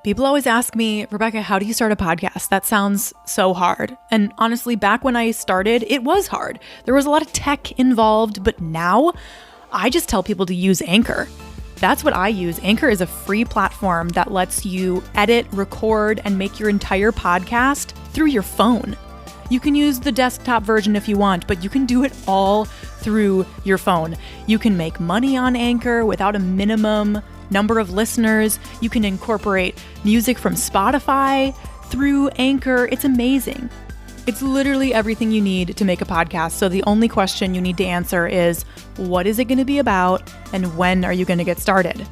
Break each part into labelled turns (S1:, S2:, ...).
S1: People always ask me, Rebecca, how do you start a podcast? That sounds so hard. And honestly, back when I started, it was hard. There was a lot of tech involved, but now I just tell people to use Anchor. That's what I use. Anchor is a free platform that lets you edit, record, and make your entire podcast through your phone. You can use the desktop version if you want, but you can do it all through your phone. You can make money on Anchor without a minimum number of listeners. You can incorporate music from Spotify through Anchor. It's amazing. It's literally everything you need to make a podcast. So the only question you need to answer is, what is it going to be about and when are you going to get started?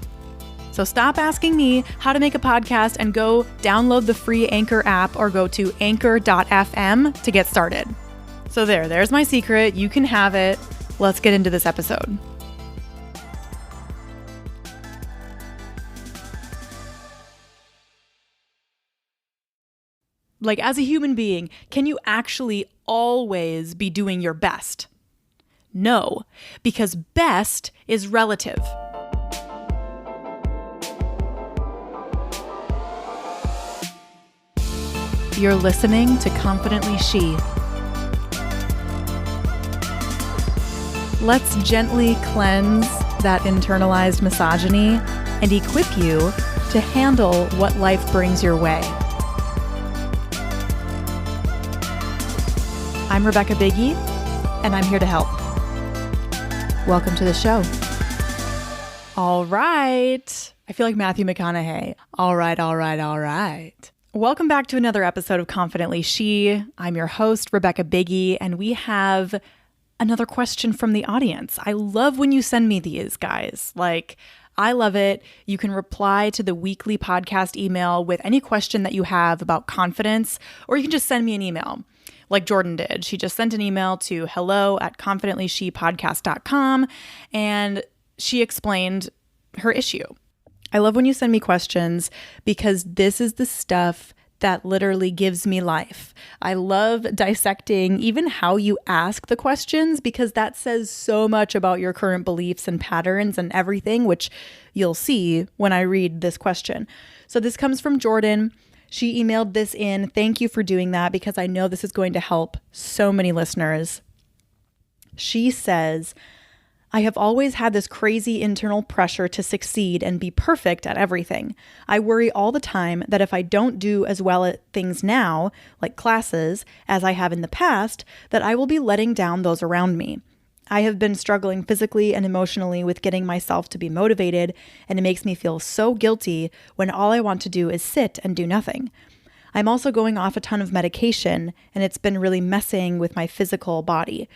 S1: So stop asking me how to make a podcast and go download the free Anchor app or go to anchor.fm to get started. So there's my secret. You can have it. Let's get into this episode. Like, as a human being, can you actually always be doing your best? No, because best is relative. You're listening to Confidently She. Let's gently cleanse that internalized misogyny and equip you to handle what life brings your way. I'm Rebecca Biggie, and I'm here to help. Welcome to the show. All right. I feel like Matthew McConaughey. All right. Welcome back to another episode of Confidently She. I'm your host, Rebecca Biggie, and we have another question from the audience. I love when you send me these, guys. I love it. You can reply to the weekly podcast email with any question that you have about confidence, or you can just send me an email. Like Jordan did. She just sent an email to hello@confidentlyshepodcast.com, and she explained her issue. I love when you send me questions because this is the stuff that literally gives me life. I love dissecting even how you ask the questions because that says so much about your current beliefs and patterns and everything, which you'll see when I read this question. So this comes from Jordan. She emailed this in. Thank you for doing that because I know this is going to help so many listeners. She says, I have always had this crazy internal pressure to succeed and be perfect at everything. I worry all the time that if I don't do as well at things now, like classes, as I have in the past, that I will be letting down those around me. I have been struggling physically and emotionally with getting myself to be motivated, and it makes me feel so guilty when all I want to do is sit and do nothing. I'm also going off a ton of medication, and it's been really messing with my physical body.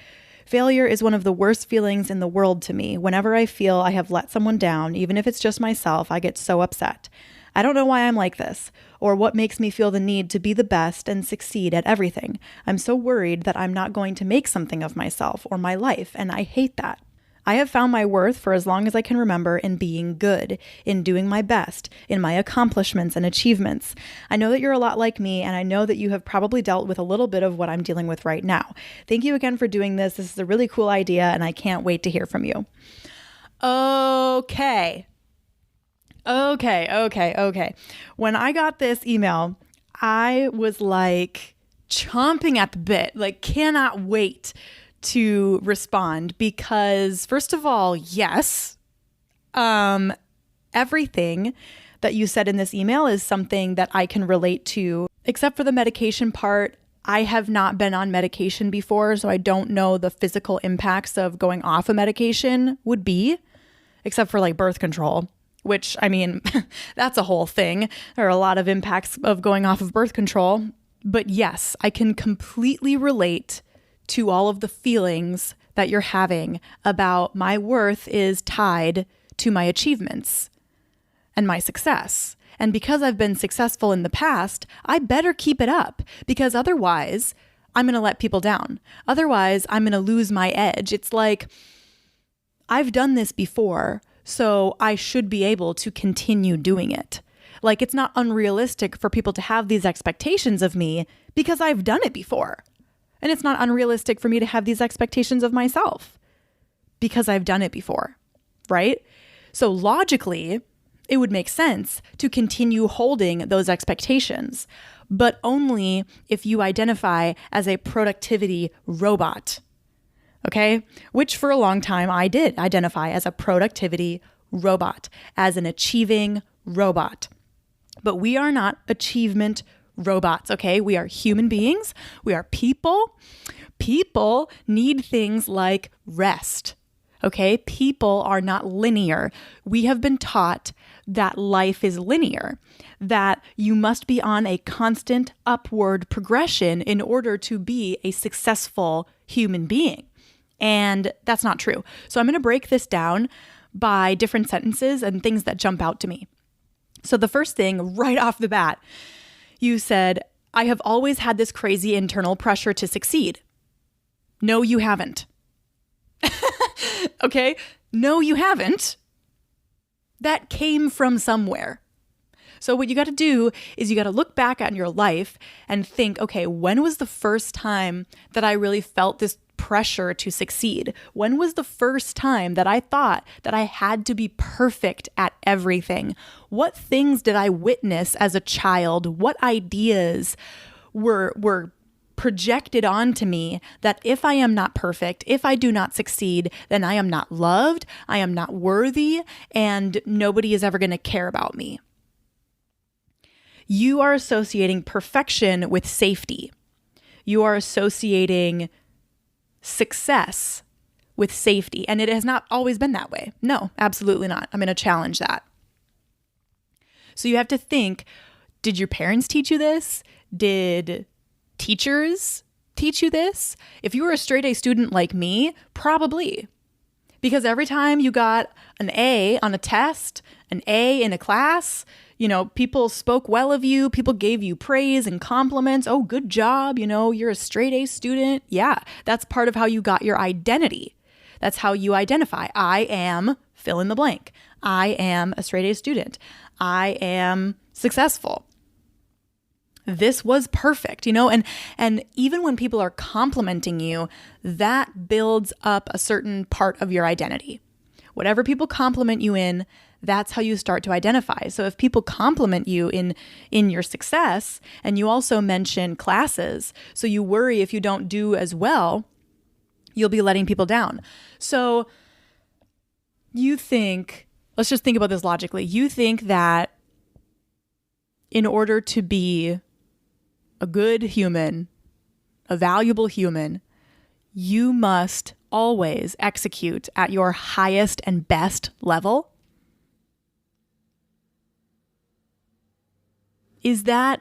S1: Failure is one of the worst feelings in the world to me. Whenever I feel I have let someone down, even if it's just myself, I get so upset. I don't know why I'm like this, or what makes me feel the need to be the best and succeed at everything. I'm so worried that I'm not going to make something of myself or my life, and I hate that. I have found my worth for as long as I can remember in being good, in doing my best, in my accomplishments and achievements. I know that you're a lot like me, and I know that you have probably dealt with a little bit of what I'm dealing with right now. Thank you again for doing this. This is a really cool idea, and I can't wait to hear from you. Okay. When I got this email, I was like chomping at the bit, cannot wait to respond because first of all, yes, everything that you said in this email is something that I can relate to, except for the medication part. I have not been on medication before, so I don't know the physical impacts of going off a medication would be, except for birth control. Which, I mean, that's a whole thing. There are a lot of impacts of going off of birth control. But yes, I can completely relate to all of the feelings that you're having about my worth is tied to my achievements and my success. And because I've been successful in the past, I better keep it up because otherwise I'm going to let people down. Otherwise, I'm going to lose my edge. It's like, I've done this before, so I should be able to continue doing it. It's not unrealistic for people to have these expectations of me because I've done it before. And it's not unrealistic for me to have these expectations of myself because I've done it before, right? So logically, it would make sense to continue holding those expectations, but only if you identify as a productivity robot. Okay? Which for a long time I did identify as a productivity robot, as an achieving robot. But we are not achievement robots, okay? We are human beings. We are people. People need things like rest, okay? People are not linear. We have been taught that life is linear, that you must be on a constant upward progression in order to be a successful human being. And that's not true. So I'm going to break this down by different sentences and things that jump out to me. So the first thing right off the bat, you said, I have always had this crazy internal pressure to succeed. No, you haven't. Okay? No, you haven't. That came from somewhere. So what you got to do is you got to look back at your life and think, okay, when was the first time that I really felt this pressure to succeed? When was the first time that I thought that I had to be perfect at everything? What things did I witness as a child? What ideas were projected onto me that if I am not perfect, if I do not succeed, then I am not loved, I am not worthy, and nobody is ever going to care about me? You are associating perfection with safety. You are associating success with safety. And it has not always been that way. No, absolutely not. I'm going to challenge that. So you have to think, did your parents teach you this? Did teachers teach you this? If you were a straight A student like me, probably. Because every time you got an A on a test, an A in a class, people spoke well of you. People gave you praise and compliments. Oh, good job. You're a straight A student. Yeah, that's part of how you got your identity. That's how you identify. I am fill in the blank. I am a straight A student. I am successful. This was perfect, and even when people are complimenting you, that builds up a certain part of your identity. Whatever people compliment you in, that's how you start to identify. So if people compliment you in your success, and you also mention classes, so you worry if you don't do as well, you'll be letting people down. So let's just think about this logically. You think that in order to be a good human, a valuable human, you must always execute at your highest and best level? Is that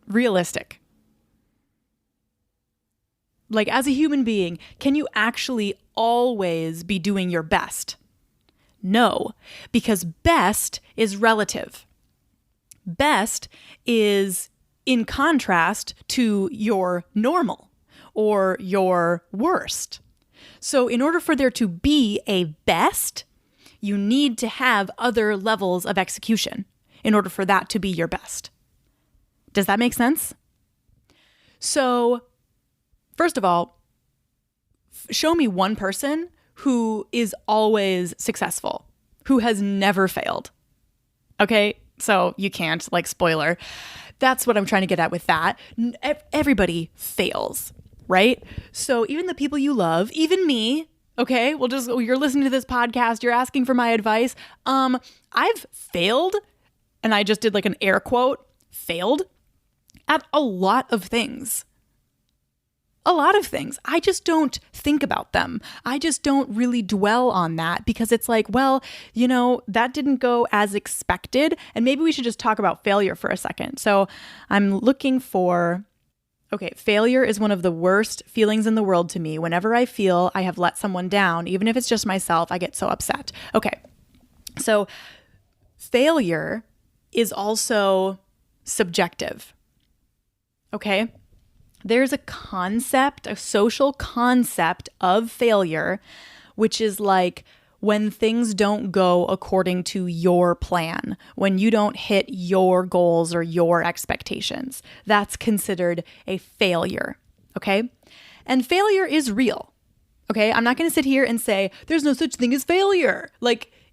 S1: realistic? Like, as a human being, can you actually always be doing your best? No, because best is relative. Best is in contrast to your normal or your worst. So in order for there to be a best, you need to have other levels of execution in order for that to be your best. Does that make sense? So first of all, show me one person who is always successful, who has never failed. Okay, so you can't, spoiler. That's what I'm trying to get at with that. Everybody fails, right? So even the people you love, even me, okay, you're listening to this podcast, you're asking for my advice. I've failed, and I just did an air quote, failed at a lot of things. A lot of things. I just don't think about them. I just don't really dwell on that because it's that didn't go as expected. And maybe we should just talk about failure for a second. So I'm looking for, failure is one of the worst feelings in the world to me. Whenever I feel I have let someone down, even if it's just myself, I get so upset. Okay. So failure is also subjective. Okay. There's a concept, a social concept of failure, which is when things don't go according to your plan, when you don't hit your goals or your expectations. That's considered a failure, okay? And failure is real, okay? I'm not going to sit here and say, there's no such thing as failure.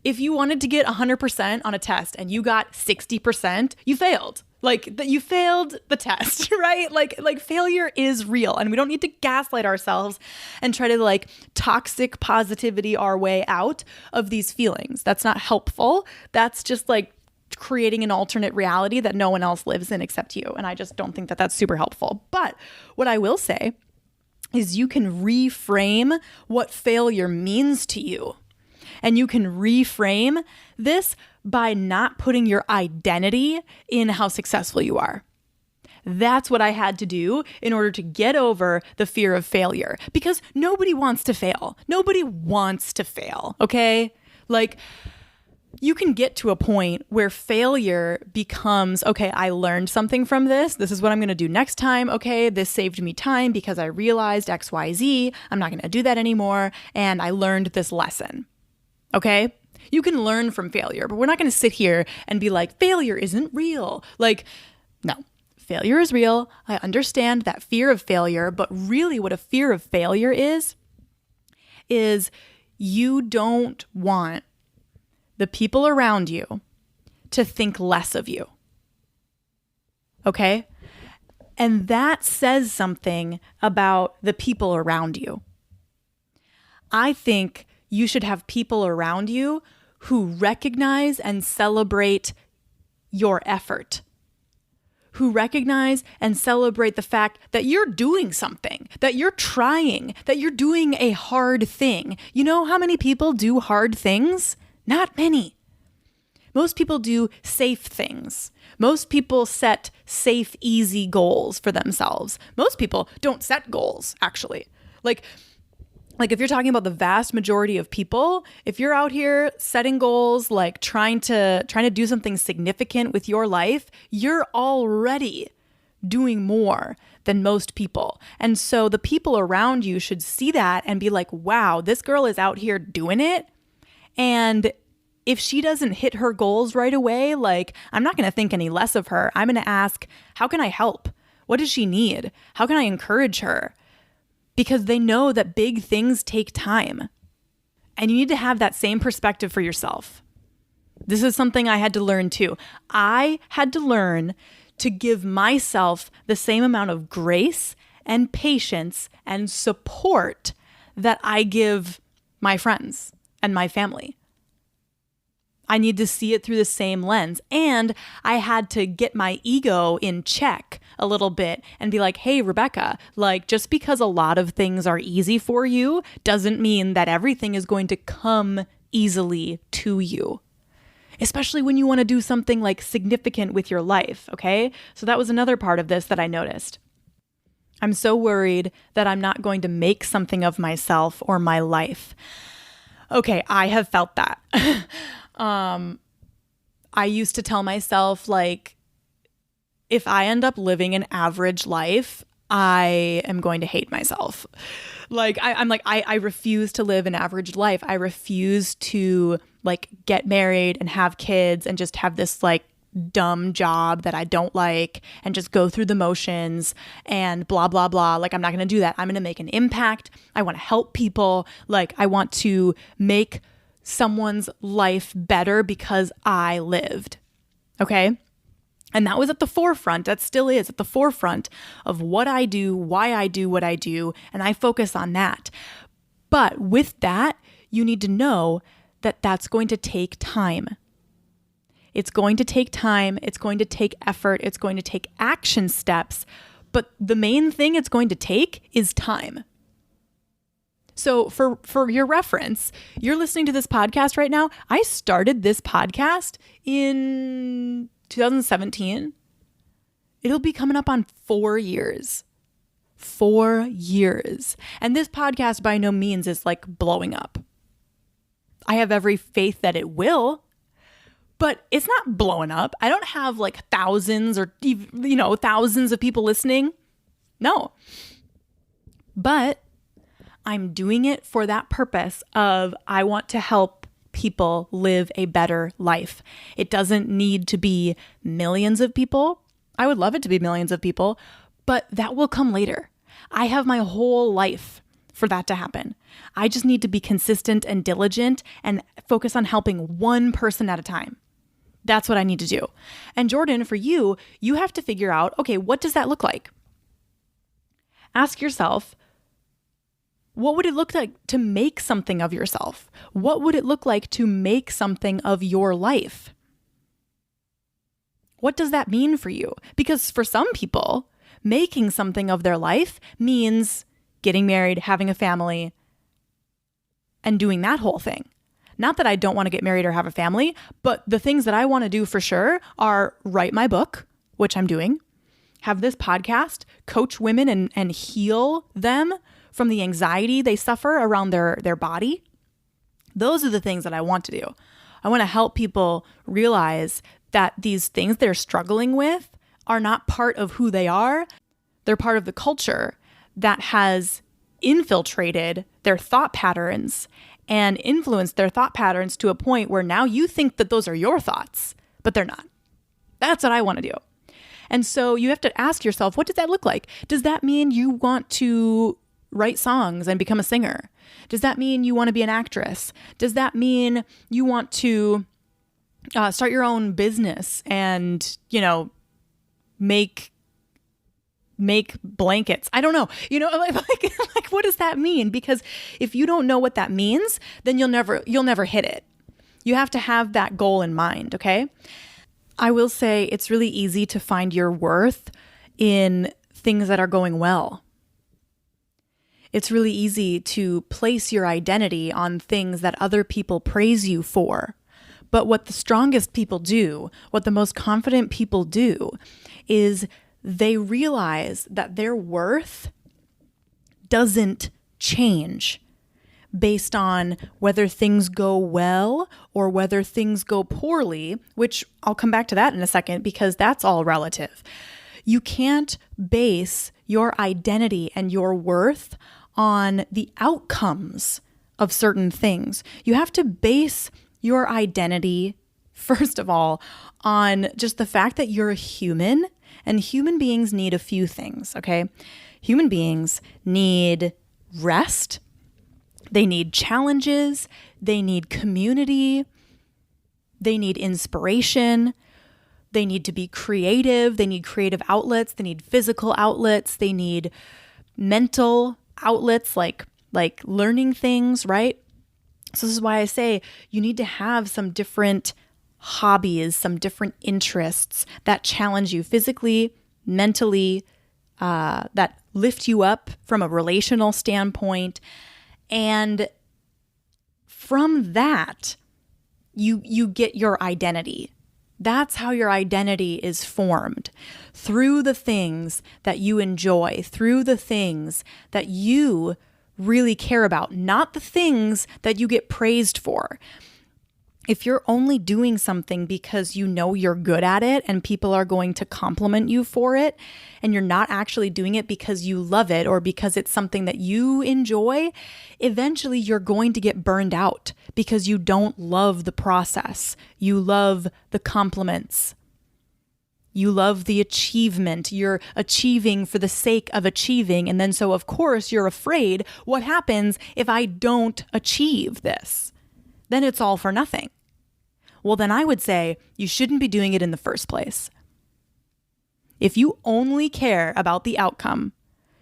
S1: If you wanted to get 100% on a test and you got 60%, you failed. Like that, you failed the test, right? Like failure is real, and we don't need to gaslight ourselves and try to like toxic positivity our way out of these feelings. That's not helpful. That's just like creating an alternate reality that no one else lives in except you. And I just don't think that that's super helpful. But what I will say is you can reframe what failure means to you. And you can reframe this by not putting your identity in how successful you are. That's what I had to do in order to get over the fear of failure, because nobody wants to fail. Nobody wants to fail, okay? Like, you can get to a point where failure becomes, okay, I learned something from this. This is what I'm going to do next time. Okay, this saved me time because I realized X, Y, Z. I'm not going to do that anymore. And I learned this lesson. Okay? You can learn from failure, but we're not going to sit here and be like, failure isn't real. Like, no, failure is real. I understand that fear of failure, but really what a fear of failure is you don't want the people around you to think less of you. Okay? And that says something about the people around you. I think you should have people around you who recognize and celebrate your effort, who recognize and celebrate the fact that you're doing something, that you're trying, that you're doing a hard thing. You know how many people do hard things? Not many. Most people do safe things. Most people set safe, easy goals for themselves. Most people don't set goals, actually. Like if you're talking about the vast majority of people, if you're out here setting goals, like trying to do something significant with your life, you're already doing more than most people. And so the people around you should see that and be like, wow, this girl is out here doing it. And if she doesn't hit her goals right away, like, I'm not going to think any less of her. I'm going to ask, how can I help? What does she need? How can I encourage her? Because they know that big things take time. And you need to have that same perspective for yourself. This is something I had to learn too. I had to learn to give myself the same amount of grace and patience and support that I give my friends and my family. I need to see it through the same lens. And I had to get my ego in check a little bit and be like, hey, Rebecca, like just because a lot of things are easy for you doesn't mean that everything is going to come easily to you. Especially when you want to do something like significant with your life, okay? So that was another part of this that I noticed. I'm so worried that I'm not going to make something of myself or my life. Okay, I have felt that. I used to tell myself, like, if I end up living an average life, I am going to hate myself. Like, I refuse to live an average life. I refuse to, like, get married and have kids and just have this, like, dumb job that I don't like and just go through the motions and blah, blah, blah. Like, I'm not going to do that. I'm going to make an impact. I want to help people. Like, I want to make someone's life better because I lived. Okay? And that was at the forefront. That still is at the forefront of what I do, why I do what I do, and I focus on that. But with that, you need to know that that's going to take time. It's going to take time. It's going to take effort. It's going to take action steps. But the main thing it's going to take is time. So for your reference, you're listening to this podcast right now. I started this podcast in 2017. It'll be coming up on 4 years. 4 years. And this podcast by no means is like blowing up. I have every faith that it will, but it's not blowing up. I don't have like thousands or, thousands of people listening. No. But I'm doing it for that purpose of I want to help people live a better life. It doesn't need to be millions of people. I would love it to be millions of people, but that will come later. I have my whole life for that to happen. I just need to be consistent and diligent and focus on helping one person at a time. That's what I need to do. And Jordan, for you, you have to figure out, okay, what does that look like? Ask yourself, what would it look like to make something of yourself? What would it look like to make something of your life? What does that mean for you? Because for some people, making something of their life means getting married, having a family, and doing that whole thing. Not that I don't want to get married or have a family, but the things that I want to do for sure are write my book, which I'm doing, have this podcast, coach women and heal them from the anxiety they suffer around their body. Those are the things that I want to do. I want to help people realize that these things they're struggling with are not part of who they are. They're part of the culture that has infiltrated their thought patterns and influenced their thought patterns to a point where now you think that those are your thoughts, but they're not. That's what I want to do. And so you have to ask yourself, what does that look like? Does that mean you want to write songs and become a singer? Does that mean you want to be an actress? Does that mean you want to start your own business and, make blankets? I don't know. Like what does that mean? Because if you don't know what that means, then you'll never hit it. You have to have that goal in mind, okay? I will say it's really easy to find your worth in things that are going well. It's really easy to place your identity on things that other people praise you for. But what the strongest people do, what the most confident people do, is they realize that their worth doesn't change based on whether things go well or whether things go poorly, which I'll come back to that in a second because that's all relative. You can't base your identity and your worth on the outcomes of certain things. You have to base your identity, first of all, on just the fact that you're a human, and human beings need a few things, okay? Human beings need rest. They need challenges. They need community. They need inspiration. They need to be creative. They need creative outlets. They need physical outlets. They need mental outlets like learning things, right? So this is why I say you need to have some different hobbies, some different interests that challenge you physically, mentally, that lift you up from a relational standpoint. And from that, you get your identity. That's how your identity is formed, through the things that you enjoy, through the things that you really care about, not the things that you get praised for. If you're only doing something because you know you're good at it and people are going to compliment you for it, and you're not actually doing it because you love it or because it's something that you enjoy, eventually you're going to get burned out because you don't love the process. You love the compliments. You love the achievement. You're achieving for the sake of achieving. And then so, of course, you're afraid, what happens if I don't achieve this? Then it's all for nothing. Well, then I would say you shouldn't be doing it in the first place. If you only care about the outcome,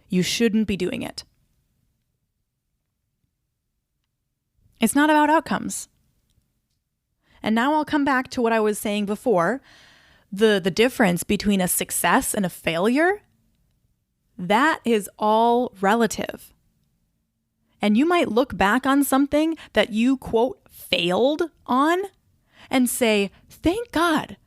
S1: you shouldn't be doing it. It's not about outcomes. And now I'll come back to what I was saying before. The difference between a success and a failure, that is all relative. And you might look back on something that you, quote, failed on and say, thank God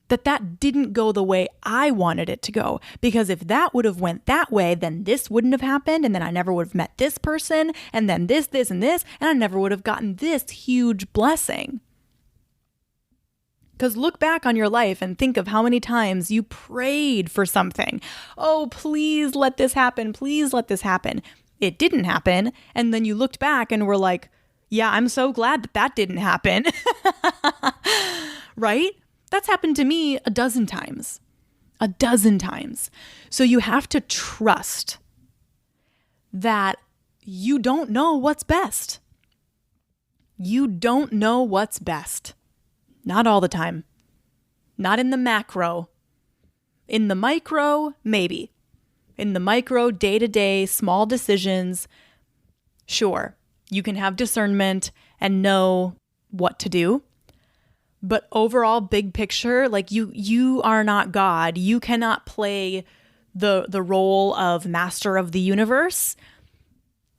S1: that didn't go the way I wanted it to go. Because if that would have went that way, then this wouldn't have happened. And then I never would have met this person. And then this, and this. And I never would have gotten this huge blessing. Because look back on your life and think of how many times you prayed for something. Oh, please let this happen. Please let this happen. It didn't happen. And then you looked back and were like, yeah, I'm so glad that didn't happen. Right? That's happened to me a dozen times. A dozen times. So you have to trust that you don't know what's best. You don't know what's best. Not all the time. Not in the macro. In the micro, maybe. In the micro, day-to-day, small decisions, sure, you can have discernment and know what to do. But overall, big picture, like you are not God. You cannot play the role of master of the universe.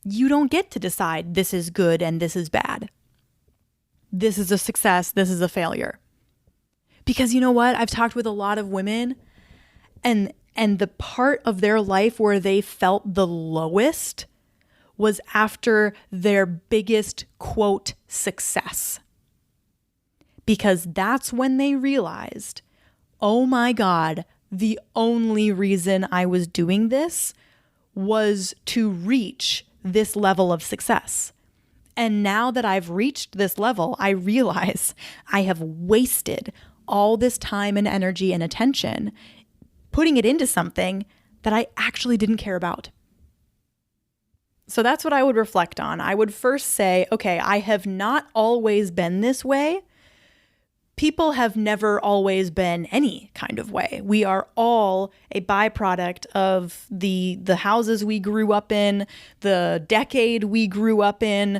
S1: You don't get to decide this is good and this is bad. This is a success, this is a failure. Because you know what? I've talked with a lot of women, and the part of their life where they felt the lowest was after their biggest, quote, success. Because that's when they realized, oh my God, the only reason I was doing this was to reach this level of success. And now that I've reached this level, I realize I have wasted all this time and energy and attention putting it into something that I actually didn't care about. So that's what I would reflect on. I would first say, okay, I have not always been this way. People have never always been any kind of way. We are all a byproduct of the houses we grew up in, the decade we grew up in.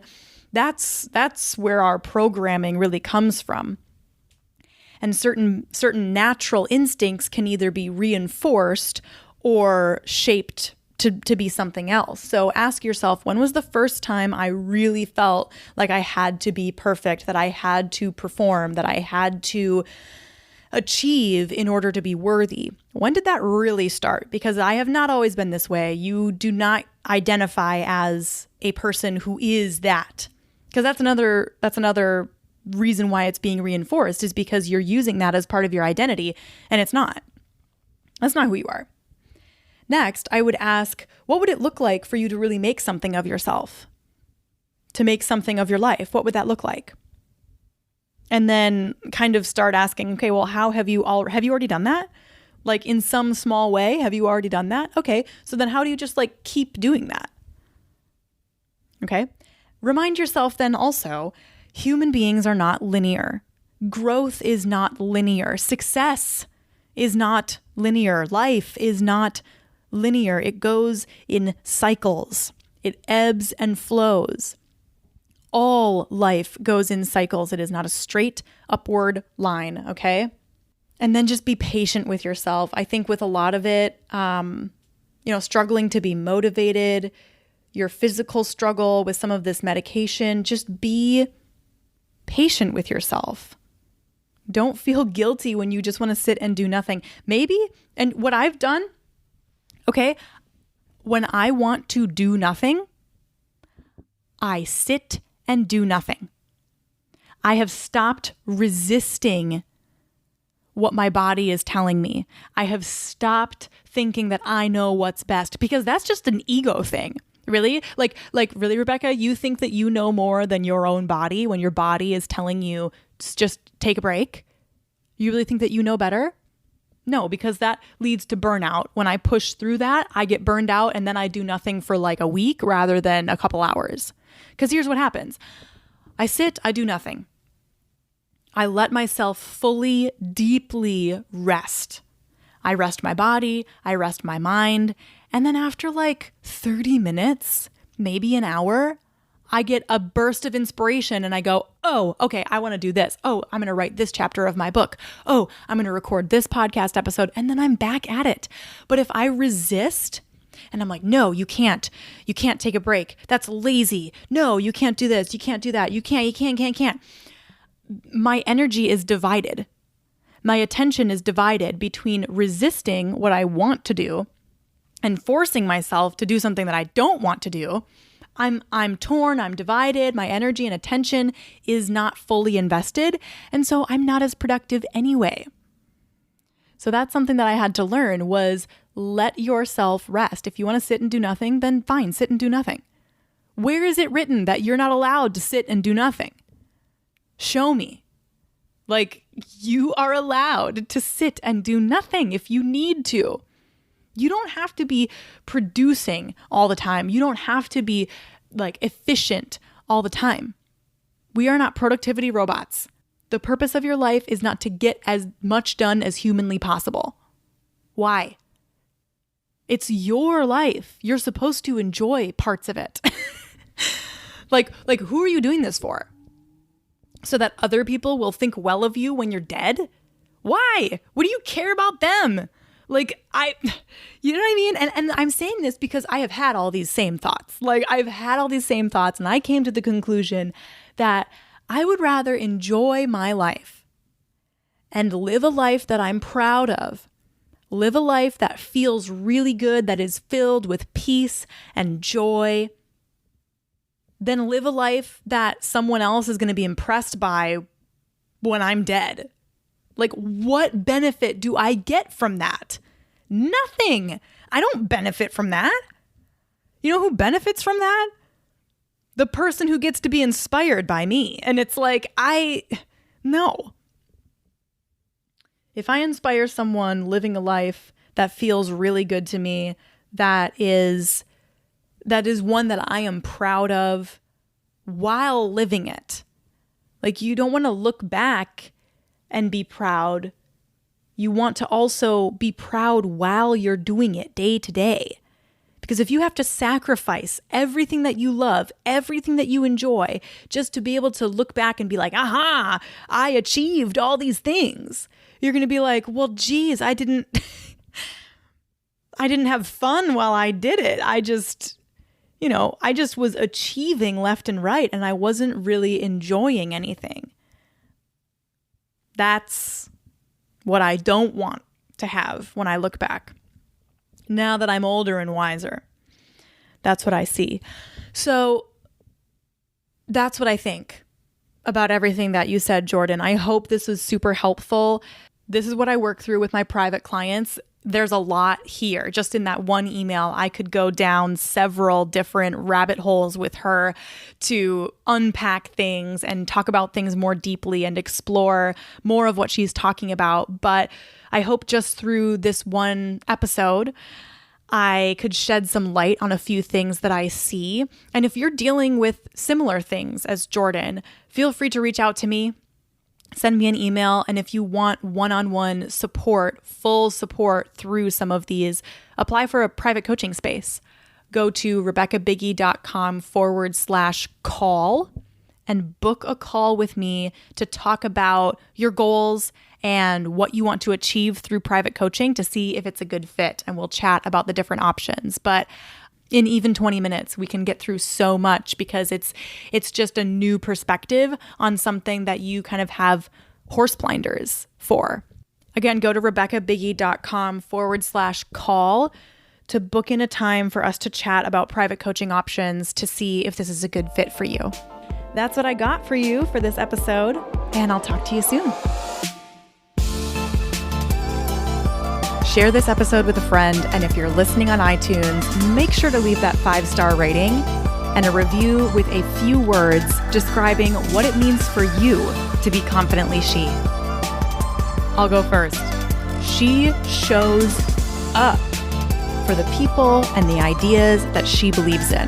S1: That's where our programming really comes from. And certain natural instincts can either be reinforced or shaped to be something else. So ask yourself, when was the first time I really felt like I had to be perfect, that I had to perform, that I had to achieve in order to be worthy? When did that really start? Because I have not always been this way. You do not identify as a person who is that. Because that's another reason why it's being reinforced, is because you're using that as part of your identity, and it's not. That's not who you are. Next, I would ask, what would it look like for you to really make something of yourself? To make something of your life, what would that look like? And then kind of start asking, okay, well, how have you already done that? Like in some small way, have you already done that? Okay, so then how do you just like keep doing that? Okay, remind yourself then also, human beings are not linear. Growth is not linear. Success is not linear. Life is not linear. It goes in cycles. It ebbs and flows. All life goes in cycles. It is not a straight upward line, okay? And then just be patient with yourself. I think with a lot of it, struggling to be motivated, your physical struggle with some of this medication, just be patient with yourself. Don't feel guilty when you just want to sit and do nothing. Maybe, and what I've done, okay, when I want to do nothing, I sit and do nothing. I have stopped resisting what my body is telling me. I have stopped thinking that I know what's best, because that's just an ego thing. Really? Like really, Rebecca, you think that you know more than your own body when your body is telling you just take a break? You really think that you know better? No, because that leads to burnout. When I push through that, I get burned out, and then I do nothing for like a week rather than a couple hours. Because here's what happens. I sit, I do nothing. I let myself fully, deeply rest. I rest my body, I rest my mind, and then after like 30 minutes, maybe an hour, I get a burst of inspiration and I go, oh, okay, I want to do this. Oh, I'm going to write this chapter of my book. Oh, I'm going to record this podcast episode, and then I'm back at it. But if I resist and I'm like, no, you can't take a break. That's lazy. No, you can't do this. You can't do that. You can't. My energy is divided. My attention is divided between resisting what I want to do and forcing myself to do something that I don't want to do. I'm torn, I'm divided, my energy and attention is not fully invested, and so I'm not as productive anyway. So that's something that I had to learn, was let yourself rest. If you want to sit and do nothing, then fine, sit and do nothing. Where is it written that you're not allowed to sit and do nothing? Show me. Like, you are allowed to sit and do nothing if you need to. You don't have to be producing all the time. You don't have to be like efficient all the time. We are not productivity robots. The purpose of your life is not to get as much done as humanly possible. Why? It's your life. You're supposed to enjoy parts of it. Like who are you doing this for? So that other people will think well of you when you're dead? Why? What do you care about them? You know what I mean? And I'm saying this because I have had all these same thoughts. I've had all these same thoughts, and I came to the conclusion that I would rather enjoy my life and live a life that I'm proud of. Live a life that feels really good, that is filled with peace and joy, than live a life that someone else is going to be impressed by when I'm dead. What benefit do I get from that? Nothing. I don't benefit from that. You know who benefits from that? The person who gets to be inspired by me. And it's no. If I inspire someone living a life that feels really good to me, that is one that I am proud of while living it. You don't want to look back and be proud. You want to also be proud while you're doing it day to day. Because if you have to sacrifice everything that you love, everything that you enjoy, just to be able to look back and be like, aha, I achieved all these things, you're going to be like, well, geez, I didn't have fun while I did it. I just was achieving left and right, and I wasn't really enjoying anything. That's what I don't want to have when I look back. Now that I'm older and wiser, that's what I see. So that's what I think about everything that you said, Jordan. I hope this was super helpful. This is what I work through with my private clients. There's a lot here. Just in that one email, I could go down several different rabbit holes with her to unpack things and talk about things more deeply and explore more of what she's talking about. But I hope just through this one episode, I could shed some light on a few things that I see. And if you're dealing with similar things as Jordan, feel free to reach out to me. Send me an email. And if you want one-on-one support, full support through some of these, apply for a private coaching space. Go to RebeccaBiggie.com/call and book a call with me to talk about your goals and what you want to achieve through private coaching to see if it's a good fit. And we'll chat about the different options. But in even 20 minutes, we can get through so much because it's just a new perspective on something that you kind of have horse blinders for. Again, go to RebeccaBiggie.com/call to book in a time for us to chat about private coaching options to see if this is a good fit for you. That's what I got for you for this episode, and I'll talk to you soon. Share this episode with a friend, and if you're listening on iTunes, make sure to leave that 5-star rating and a review with a few words describing what it means for you to be confidently she. I'll go first. She shows up for the people and the ideas that she believes in.